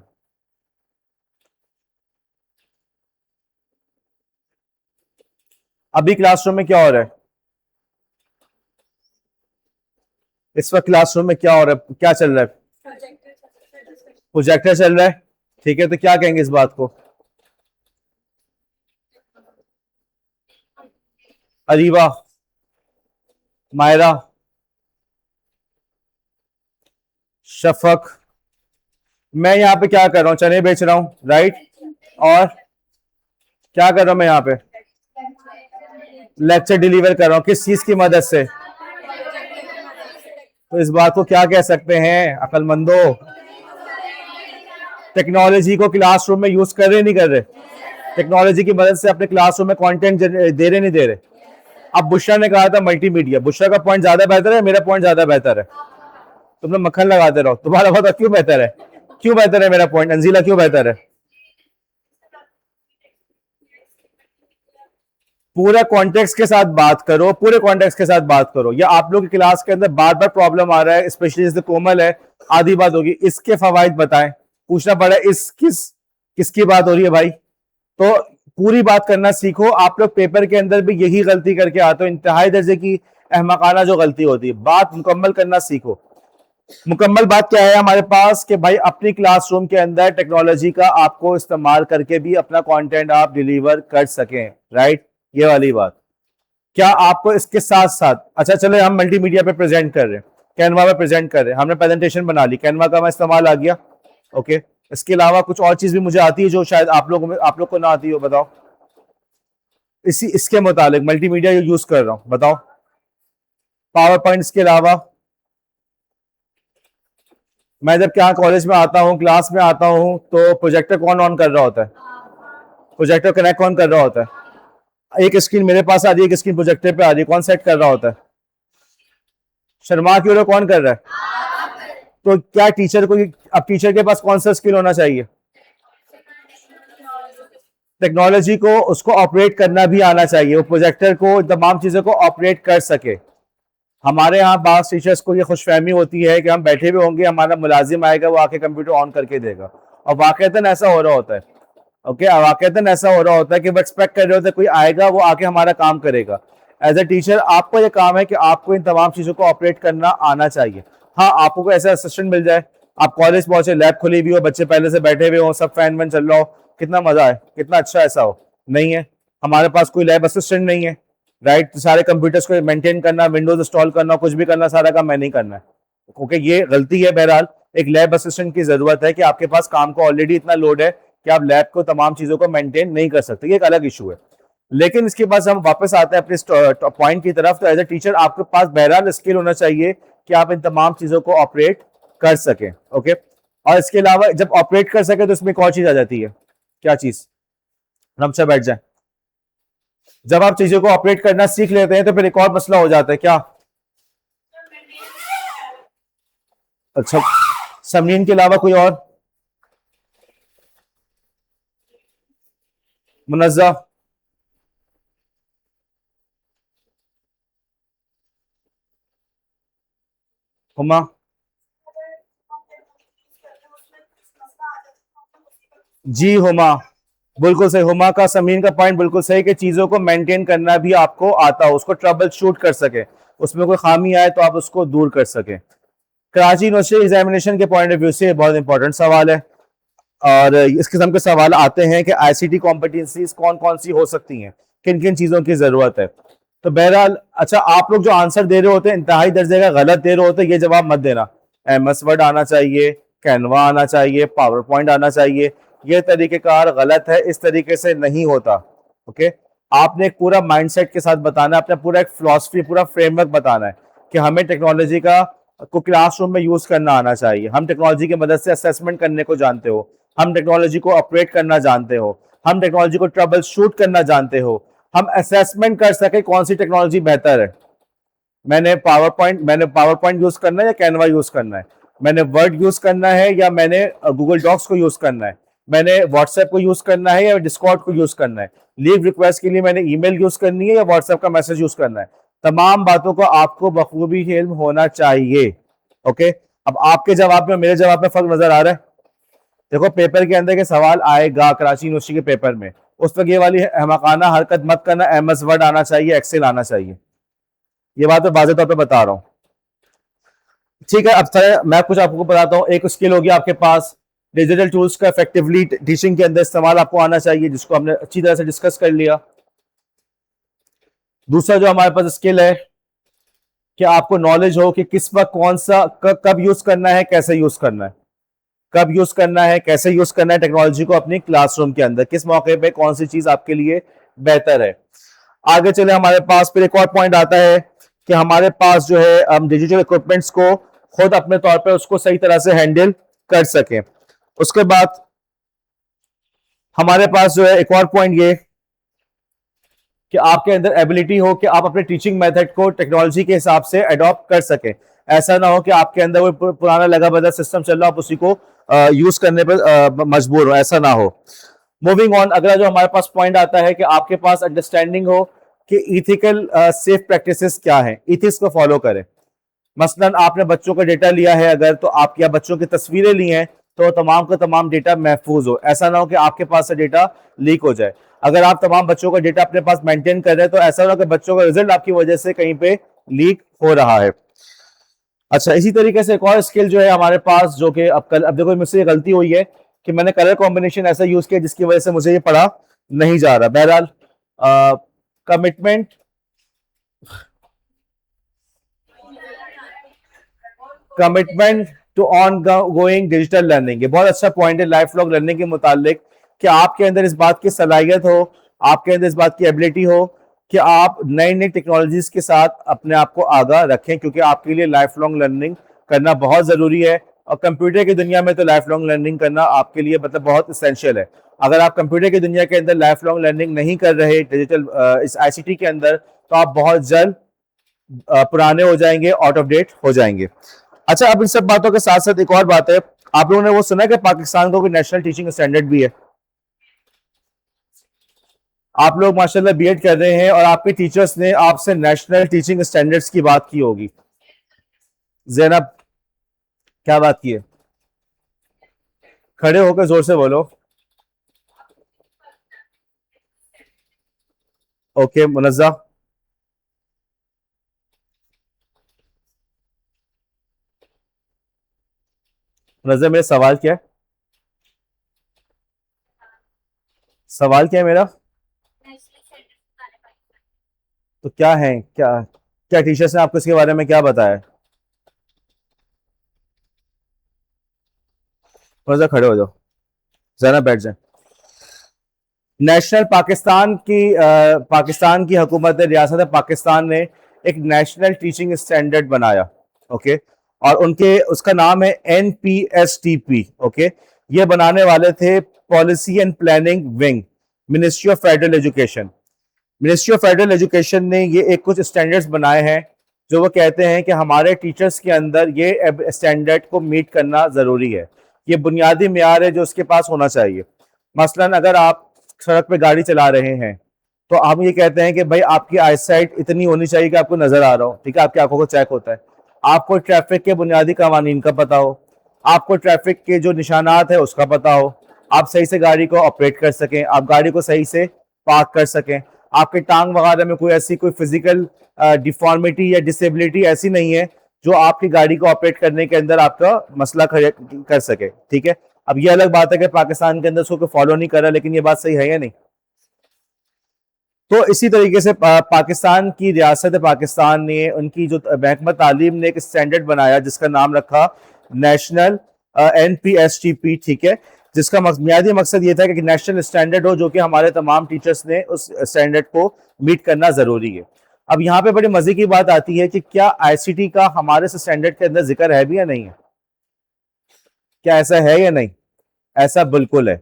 A: अभी क्लासरूम में क्या हो रहा है? इस वक्त क्लासरूम में क्या हो रहा है, क्या चल रहा है? प्रोजेक्टर चल रहा है, ठीक है। तो क्या कहेंगे इस बात को? अरीबा, मायरा, शफक, मैं यहाँ पे क्या कर रहा हूँ? चने बेच रहा हूँ, राइट। और क्या कर रहा हूँ मैं यहाँ पे? लेक्चर डिलीवर कर रहा हूँ, किस चीज की मदद से? तो इस बात को क्या कह सकते हैं अकलमंदो? टेक्नोलॉजी को क्लासरूम में यूज कर रहे नहीं कर रहे? टेक्नोलॉजी की मदद से अपने क्लासरूम में कंटेंट दे रहे नहीं दे रहे? अब बुशरा ने कहा था मल्टीमीडिया, बुशरा का पॉइंट ज्यादा बेहतर है, मेरा पॉइंट ज्यादा बेहतर है? तुम लोग मक्खन लगाते रहो, तुम्हारा बताओ क्यों बेहतर है? क्यों बेहतर है मेरा पॉइंट? अंजीला, क्यों बेहतर है? पूरा कॉन्टेक्स्ट के साथ बात करो, पूरे कॉन्टेक्स्ट के साथ बात करो। या आप लोग की क्लास के अंदर बार बार प्रॉब्लम आ रहा है, स्पेशली जैसे कोमल है, आधी बात होगी, इसके फवाइद बताएं। पूछना पड़ा इस किसकी बात हो रही है भाई? तो पूरी बात करना सीखो। आप लोग पेपर के अंदर भी यही गलती करके आते हो, इंतहाई दर्जे की अहमकाना जो गलती होती है। बात मुकम्मल करना सीखो। मुकम्मल बात क्या है हमारे पास कि भाई अपनी क्लासरूम के अंदर टेक्नोलॉजी का आपको इस्तेमाल करके भी अपना कंटेंट आप डिलीवर कर सकें, राइट। ये वाली बात। क्या आपको इसके साथ साथ, अच्छा चलो हम मल्टीमीडिया पे प्रेजेंट कर रहे हैं, कैनवा पे प्रेजेंट कर रहे हैं, हमने प्रेजेंटेशन बना ली, कैनवा का मैं इस्तेमाल आ गया, ओके। इसके अलावा कुछ और चीज भी मुझे आती है जो शायद आप लोग को ना आती हो, बताओ। इसी इसके मुताबिक मल्टीमीडिया यूज कर रहा हूं, बताओ। पावर पॉइंट्स के अलावा मैं जब क्या कॉलेज में आता हूँ, क्लास में आता हूँ, तो प्रोजेक्टर कौन ऑन कर रहा होता है? प्रोजेक्टर कनेक्ट कौन कर रहा होता है? एक स्क्रीन मेरे पास आ रही है, एक स्क्रीन प्रोजेक्टर पे आ रही है, कौन सेट कर रहा होता है? शर्मा क्यों रहे, कौन कर रहा है? तो क्या टीचर को, अब टीचर के पास कौन सा स्किल होना चाहिए? टेक्नोलॉजी को उसको ऑपरेट करना भी आना चाहिए, वो प्रोजेक्टर को तमाम चीजों को ऑपरेट कर सके। हमारे यहाँ बास टीचर्स को ये खुशफहमी होती है कि हम बैठे हुए होंगे, हमारा मुलाजिम आएगा, वो आके कंप्यूटर ऑन करके देगा, और वाकईतन ऐसा हो रहा होता है। ओके, वाकईतन ऐसा हो रहा होता है कि वो एक्सपेक्ट कर रहे होते हैं कोई आएगा, वो आके हमारा काम करेगा। एज ए टीचर आपका ये काम है कि आपको इन तमाम चीजों को ऑपरेट करना आना चाहिए। हाँ, आपको कोई ऐसा असिस्टेंट मिल जाए, आप कॉलेज पहुंचे, लैब खुली हुई हो, बच्चे पहले से बैठे हुए हो, सब फैन वैन चल रहा हो, कितना मजा है, कितना अच्छा ऐसा हो, नहीं है। हमारे पास कोई लैब असिस्टेंट नहीं है, राइट? सारे कंप्यूटर्स को मेंटेन करना, विंडोज इंस्टॉल करना, कुछ भी करना, सारा काम मैं नहीं करना है। ओके, ये गलती है। बहरहाल एक लैब असिस्टेंट की जरूरत है कि आपके पास काम को ऑलरेडी इतना लोड है कि आप लैब को तमाम चीजों को मेंटेन नहीं कर सकते, ये एक अलग इशू है। लेकिन इसके बाद हम वापस आते हैं अपने पॉइंट की तरफ। तो एज ए टीचर आपके पास बहरहाल स्किल होना चाहिए कि आप इन तमाम चीजों को ऑपरेट कर सकें। ओके, और इसके अलावा जब ऑपरेट कर सके तो इसमें एक और चीज आ जाती है, क्या चीज? रमशा बैठ जाए। जब आप चीजों को ऑपरेट करना सीख लेते हैं तो फिर एक और मसला हो जाता है, क्या? अच्छा, समरीन के अलावा कोई और? मुनज़्ज़ा, हुमा? जी हुमा, बिल्कुल सही। हुमा का, समीन का पॉइंट बिल्कुल सही कि चीजों को मेंटेन करना भी आपको आता हो, उसको ट्रबल शूट कर सके, उसमें कोई खामी आए तो आप उसको दूर कर सके। कराची यूनिवर्सिटी एग्जामिनेशन के पॉइंट ऑफ व्यू से बहुत इंपॉर्टेंट सवाल है, और इस किस्म के सवाल आते हैं कि आईसीटी कॉम्पिटेंसीज कौन कौन सी हो सकती हैं, किन किन चीजों की जरूरत है। तो बहरहाल, अच्छा, आप लोग जो आंसर दे रहे होते हैं इंतहाई दर्जे का गलत दे रहे होते हैं, ये जवाब मत देना। एमएस वर्ड आना चाहिए, कैनवा आना चाहिए, पावर पॉइंट आना चाहिए, ये तरीकेकार गलत है, इस तरीके से नहीं होता। ओके, आपने एक पूरा माइंडसेट के साथ बताना है, अपना पूरा एक फिलॉसफी, पूरा फ्रेमवर्क बताना है कि हमें टेक्नोलॉजी का को क्लासरूम में यूज करना आना चाहिए, हम टेक्नोलॉजी की मदद से असेसमेंट करने को जानते हो, हम टेक्नोलॉजी को ऑपरेट करना जानते हो, हम टेक्नोलॉजी को ट्रबल शूट करना जानते हो, हम असेसमेंट कर सके कौन सी टेक्नोलॉजी बेहतर है। मैंने पावर पॉइंट यूज करना है या कैनवा यूज करना है, मैंने वर्ड यूज करना है या मैंने गूगल डॉक्स को यूज करना है, मैंने व्हाट्सएप को यूज करना है या डिस्कॉर्ड को यूज करना है, लीव रिक्वेस्ट के लिए मैंने ईमेल यूज करनी है या व्हाट्सएप का मैसेज यूज करना है। तमाम बातों को आपको बखूबी इल्म होना चाहिए। ओके, अब आपके जवाब में मेरे जवाब में फर्क नजर आ रहा है? देखो, पेपर के अंदर के सवाल आएगा कराची यूनिवर्सिटी के पेपर में, उस वक्त ये वाली अहमकाना हरकत मत करना, एमएस वर्ड आना चाहिए, एक्सेल आना चाहिए, ये बात मैं वाज़ेह तौर पे बता रहा हूँ। ठीक है, अब मैं कुछ आपको बताता हूँ। एक स्किल होगी आपके पास, डिजिटल टूल्स का इफेक्टिवली टीचिंग के अंदर इस्तेमाल आपको आना चाहिए, जिसको हमने अच्छी तरह से डिस्कस कर लिया। दूसरा जो हमारे पास स्किल है कि आपको नॉलेज हो कि किस वक्त कौन सा कब यूज करना है, कैसे यूज करना है, कब यूज करना है, कैसे यूज करना है टेक्नोलॉजी को अपनी क्लासरूम के अंदर, किस मौके पे कौन सी चीज आपके लिए बेहतर है। आगे चले, हमारे पास फिर एक और पॉइंट आता है कि हमारे पास जो है हम डिजिटल इक्विपमेंट्स को खुद अपने तौर पे उसको सही तरह से हैंडल कर सकें। उसके बाद हमारे पास जो है एक और पॉइंट ये कि आपके अंदर एबिलिटी हो कि आप अपने टीचिंग मेथड को टेक्नोलॉजी के हिसाब से अडॉप्ट कर सकें। ऐसा ना हो कि आपके अंदर वो पुराना लगा बदला सिस्टम चल रहा हो, आप उसी को यूज करने पर मजबूर हो, ऐसा ना हो। मूविंग ऑन, अगला जो हमारे पास पॉइंट आता है कि आपके पास अंडरस्टैंडिंग हो कि इथिकल सेफ प्रैक्टिसेस क्या है, इथिक्स को फॉलो करें। मसलन आपने बच्चों का डेटा लिया है अगर, तो आप या बच्चों की तस्वीरें ली हैं तो तमाम का तमाम डेटा महफूज हो, ऐसा ना हो कि आपके पास से डेटा लीक हो जाए। अगर आप तमाम बच्चों का डेटा अपने पास मेंटेन कर रहे हैं तो ऐसा ना हो कि बच्चों का रिजल्ट आपकी वजह से कहीं पे लीक हो रहा है। अच्छा, इसी तरीके से एक और स्किल जो है हमारे पास, जो कि अब देखो मुझसे गलती हुई है कि मैंने कलर कॉम्बिनेशन ऐसा यूज किया जिसकी वजह से मुझे ये पढ़ा नहीं जा रहा। बहरहाल, commitment commitment to ongoing digital learning, ये बहुत अच्छा पॉइंट है लाइफ लॉन्ग लर्निंग के मुतालिक, कि आपके अंदर इस बात की सलाहियत हो, आपके अंदर इस बात की एबिलिटी हो कि आप नई नई टेक्नोलॉजीज के साथ अपने आप को आगाह रखें, क्योंकि आपके लिए लाइफ लॉन्ग लर्निंग करना बहुत जरूरी है। और कंप्यूटर की दुनिया में तो लाइफ लॉन्ग लर्निंग करना आपके लिए मतलब बहुत इसेंशियल है। अगर आप कंप्यूटर की दुनिया के अंदर लाइफ लॉन्ग लर्निंग नहीं कर रहे डिजिटल इस आईसीटी के अंदर, तो आप बहुत जल्द पुराने हो जाएंगे, आउट ऑफ डेट हो जाएंगे। अच्छा, अब इन सब बातों के साथ साथ एक और बात है, आप लोगों ने वो सुना है कि पाकिस्तान को कोई नेशनल टीचिंग स्टैंडर्ड भी है? आप लोग माशाल्लाह बीएड कर रहे हैं और आपके टीचर्स ने आपसे नेशनल टीचिंग स्टैंडर्ड्स की बात की होगी। जैनब, क्या बात की है? खड़े होकर जोर से बोलो। ओके मुनज़्ज़ा, मुनज़्ज़ा मेरा सवाल क्या है? सवाल क्या है मेरा? तो क्या है, क्या क्या टीचर्स ने आपको इसके बारे में क्या बताया? मुनज़्ज़ा खड़े हो जाओ, जरा बैठ जाए। नेशनल पाकिस्तान की हुकूमत रियासत पाकिस्तान ने एक नेशनल टीचिंग स्टैंडर्ड बनाया। ओके, और उनके उसका नाम है NPSTP। ओके, ये बनाने वाले थे policy and planning wing, ministry of federal education. Ministry of federal education ने ये एक कुछ स्टैंडर्ड्स बनाए हैं जो वो कहते हैं कि हमारे टीचर्स के अंदर ये स्टैंडर्ड को मीट करना ज़रूरी है। ये बुनियादी मेयार है जो उसके पास होना चाहिए। मसलन अगर आप सड़क पे गाड़ी चला रहे हैं तो हम ये कहते हैं कि भाई आपकी आईसाइट इतनी होनी चाहिए कि आपको नजर आ रहा हो, ठीक है, आपकी आंखों को चेक होता है। आपको ट्रैफिक के बुनियादी कवानीन का पता हो, आपको ट्रैफिक के जो निशानात है उसका पता हो, आप सही से गाड़ी को ऑपरेट कर सकें, आप गाड़ी को सही से पार्क कर सकें, आपके टांग वगैरह में कोई ऐसी कोई फिजिकल डिफॉर्मिटी या डिसेबिलिटी ऐसी नहीं है जो आपकी गाड़ी को ऑपरेट करने के अंदर आपका मसला कर सके, ठीक है। अब ये अलग बात है कि पाकिस्तान के अंदर उसको फॉलो नहीं कर रहा, लेकिन ये बात सही है या नहीं? तो इसी तरीके से पाकिस्तान की रियासत पाकिस्तान ने उनकी जो महकमा तालीम ने एक स्टैंडर्ड बनाया जिसका नाम रखा नेशनल NPSTP, ठीक है, जिसका बुनियादी मकसद ये था कि नेशनल स्टैंडर्ड हो जो कि हमारे तमाम टीचर्स ने उस स्टैंडर्ड को मीट करना जरूरी है। अब यहाँ पे बड़ी मजे की बात आती है कि क्या आईसीटी का हमारे स्टैंडर्ड के अंदर जिक्र है भी या नहीं है? क्या ऐसा है या नहीं? ऐसा बिल्कुल है।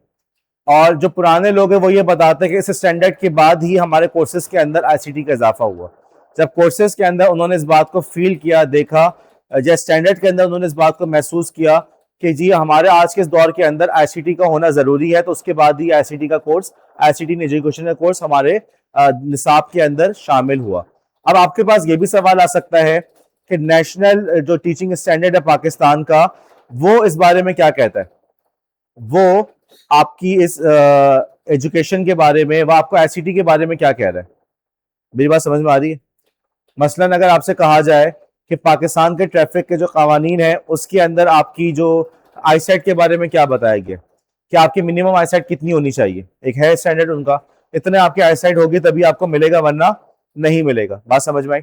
A: और जो पुराने लोग हैं वो ये बताते हैं कि इस स्टैंडर्ड के बाद ही हमारे कोर्सेज के अंदर आईसीटी का इजाफा हुआ। जब कोर्सेज के अंदर उन्होंने इस बात को फील किया, देखा, या स्टैंडर्ड के अंदर उन्होंने इस बात को महसूस किया कि जी हमारे आज के इस दौर के अंदर आईसीटी का होना जरूरी है, तो उसके बाद ही आईसीटी का कोर्स, आईसीटी एजुकेशन का कोर्स हमारे निसाब के अंदर शामिल हुआ। अब आपके पास ये भी सवाल आ सकता है कि नेशनल जो टीचिंग स्टैंडर्ड है पाकिस्तान का, वो इस बारे में क्या कहता है? वो आपकी इस एजुकेशन के बारे में, वो आपको आईसीटी के बारे में क्या कह रहा है? मेरी बात समझ में आ रही है? मसलन अगर आपसे कहा जाए कि पाकिस्तान के ट्रैफिक के जो कवानीन है उसके अंदर आपकी जो आईसाइट के बारे में क्या बताया गया कि आपकी मिनिमम आईसाइट कितनी होनी चाहिए, एक है स्टैंडर्ड उनका, इतने आपकी आईसाइट होगी तभी आपको मिलेगा, वरना नहीं मिलेगा। बात समझ में आई?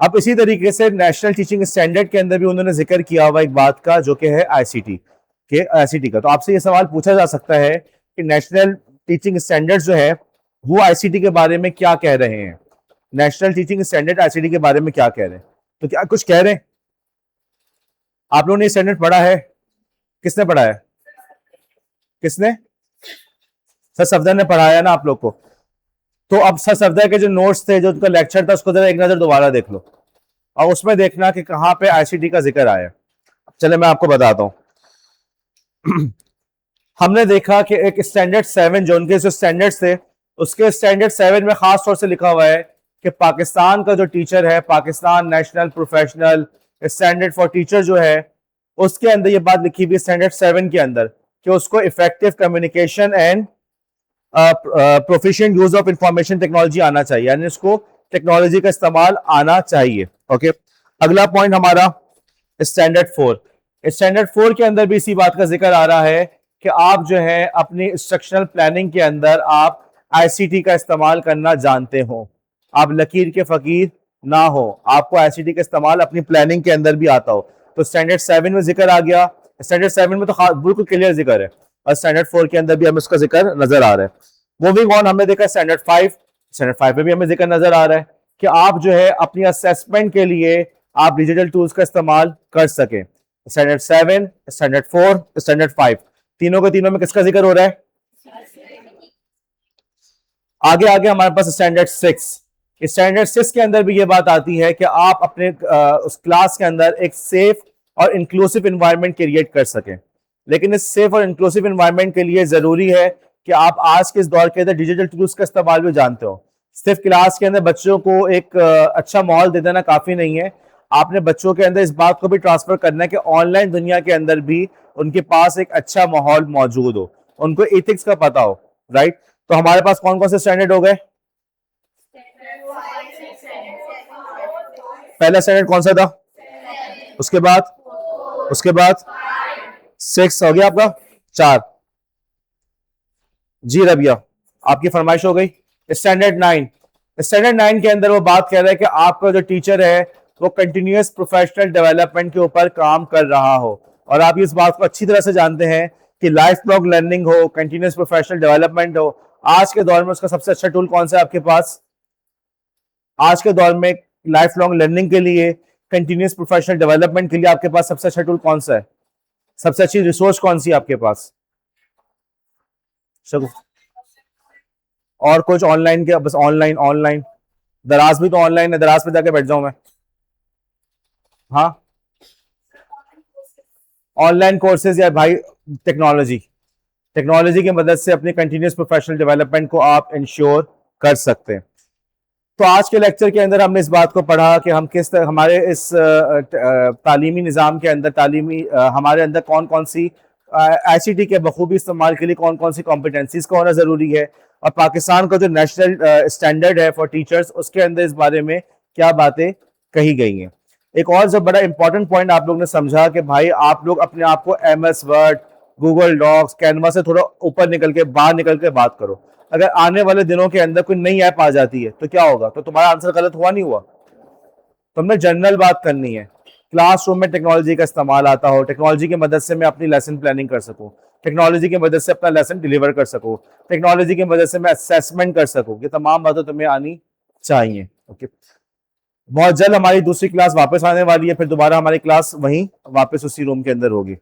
A: अब इसी तरीके से नेशनल टीचिंग स्टैंडर्ड के अंदर भी उन्होंने जिक्र किया हुआ एक बात का जो कि है आईसीटी का। तो आपसे ये सवाल पूछा जा सकता है कि नेशनल टीचिंग स्टैंडर्ड जो है वो आईसीटी के बारे में क्या कह रहे हैं? नेशनल टीचिंग स्टैंडर्ड आईसीटी के बारे में क्या कह रहे हैं? तो क्या कुछ कह रहे हैं? आप लोगों ने स्टैंडर्ड पढ़ा है? किसने पढ़ा है? किसने? सर सफदर ने पढ़ाया ना आप लोग को? तो अब सर सफदर के जो नोट्स थे, जो उनका लेक्चर था, उसको जरा एक नजर दोबारा देख लो और उसमें देखना कि कहाँ पे आईसीटी का जिक्र आया। चले मैं आपको बताता हूं। हमने देखा कि एक स्टैंडर्ड 7 जो उनके जो स्टैंडर्ड्स थे, उसके स्टैंडर्ड 7 में खास तौर से लिखा हुआ है कि पाकिस्तान का जो टीचर है, Pakistan national professional standard for teacher जो है, उसके अंदर ये बात लिखी हुई स्टैंडर्ड 7 के अंदर कि उसको effective communication and proficient use of information technology आना चाहिए, यानी उसको टेक्नोलॉजी का इस्तेमाल आना चाहिए। ओके, अगला पॉइंट हमारा स्टैंडर्ड 4। स्टैंडर्ड 4 के अंदर भी इसी बात का जिक्र आ रहा है कि आप जो है अपनी इंस्ट्रक्शनल प्लानिंग के अंदर आप आईसीटी का इस्तेमाल करना जानते हो, आप लकीर के फकीर ना हो, आपको आईसीटी का इस्तेमाल अपनी प्लानिंग के अंदर भी आता हो। तो स्टैंडर्ड 7 में जिक्र आ गया, स्टैंडर्ड 7 में तो बिल्कुल क्लियर जिक्र है, और स्टैंडर्ड 4 के अंदर भी हमें उसका जिक्र नजर आ रहा है। मूविंग ऑन, हमने देखा स्टैंडर्ड 5। स्टैंडर्ड 5 में भी हमें जिक्र नजर आ रहा है कि आप जो है अपनी असेसमेंट के लिए आप डिजिटल टूल्स का इस्तेमाल कर सकें। स्टैंडर्ड 7, स्टैंडर्ड 4, स्टैंडर्ड 5, तीनों के तीनों में किसका जिक्र हो रहा है? आगे आगे हमारे पास स्टैंडर्ड 6। स्टैंडर्ड 6 के अंदर भी ये बात आती है कि आप अपने उस क्लास के अंदर एक सेफ और इंक्लूसिव इन्वायरमेंट क्रिएट कर सकें। लेकिन इस सेफ और इंक्लूसिव इन्वायरमेंट के लिए जरूरी है कि आप आज के इस दौर के अंदर डिजिटल टूल्स का इस्तेमाल भी जानते हो। सिर्फ क्लास के अंदर बच्चों को एक अच्छा माहौल दे देना काफी नहीं है, आपने बच्चों के अंदर इस बात को भी ट्रांसफर करना है कि ऑनलाइन दुनिया के अंदर भी उनके पास एक अच्छा माहौल मौजूद हो, उनको एथिक्स का पता हो, राइट। तो हमारे पास कौन कौन से स्टैंडर्ड हो गए? पहला स्टैंडर्ड कौन सा था? उसके बाद 6 हो गया आपका। 4 जी रबिया, आपकी फरमाइश हो गई। स्टैंडर्ड 9 के अंदर वो बात कह रहा है कि आपका जो टीचर है वो कंटिन्यूअस प्रोफेशनल डेवलपमेंट के ऊपर काम कर रहा हो, और आप इस बात को अच्छी तरह से जानते हैं कि लाइफ लॉन्ग लर्निंग हो, कंटिन्यूअस प्रोफेशनल डेवलपमेंट हो। आज के दौर में उसका सबसे अच्छा टूल कौन सा है आपके पास? आज के दौर में लाइफ लॉन्ग लर्निंग के लिए, कंटिन्यूअस प्रोफेशनल डेवलपमेंट के लिए आपके पास सबसे अच्छा टूल कौन सा है? सबसे अच्छी रिसोर्स कौन सी है आपके पास? और कुछ ऑनलाइन के? बस ऑनलाइन दराज भी तो ऑनलाइन है, दराज पे जाके बैठ जाऊं मैं? हाँ, ऑनलाइन कोर्सेज या भाई टेक्नोलॉजी की मदद से अपनी कंटिन्यूस प्रोफेशनल डेवलपमेंट को आप इंश्योर कर सकते हैं। तो आज के लेक्चर के अंदर हमने इस बात को पढ़ा कि हम किस तरह हमारे इस तालीमी निज़ाम के अंदर हमारे अंदर कौन कौन सी ICT के बखूबी इस्तेमाल के लिए कौन कौन सी कॉम्पिटेंसीज का होना ज़रूरी है, और पाकिस्तान का जो नेशनल स्टैंडर्ड है फॉर टीचर्स उसके अंदर इस बारे में क्या बातें कही गई हैं। एक और जो बड़ा इंपॉर्टेंट पॉइंट आप लोग ने समझा कि भाई आप लोग अपने आप को MS Word, Google Docs, Canva से थोड़ा ऊपर निकल के, बाहर निकल के बात करो। अगर आने वाले दिनों के अंदर कोई नई ऐप आ जाती है तो क्या होगा? तो तुम्हारा आंसर गलत हुआ नहीं हुआ? तुमने जनरल बात करनी है। क्लासरूम में टेक्नोलॉजी का इस्तेमाल आता हो, टेक्नोलॉजी की मदद से मैं अपनी लेसन प्लानिंग कर सकूं, टेक्नोलॉजी की मदद से अपना लेसन डिलीवर कर सकूं, टेक्नोलॉजी की मदद से मैं असेसमेंट कर सकूं, ये तमाम बातें तुम्हें आनी चाहिए। ओके, बहुत जल्द हमारी दूसरी क्लास वापस आने वाली है, फिर दोबारा हमारी क्लास वहीं वापस उसी रूम के अंदर होगी।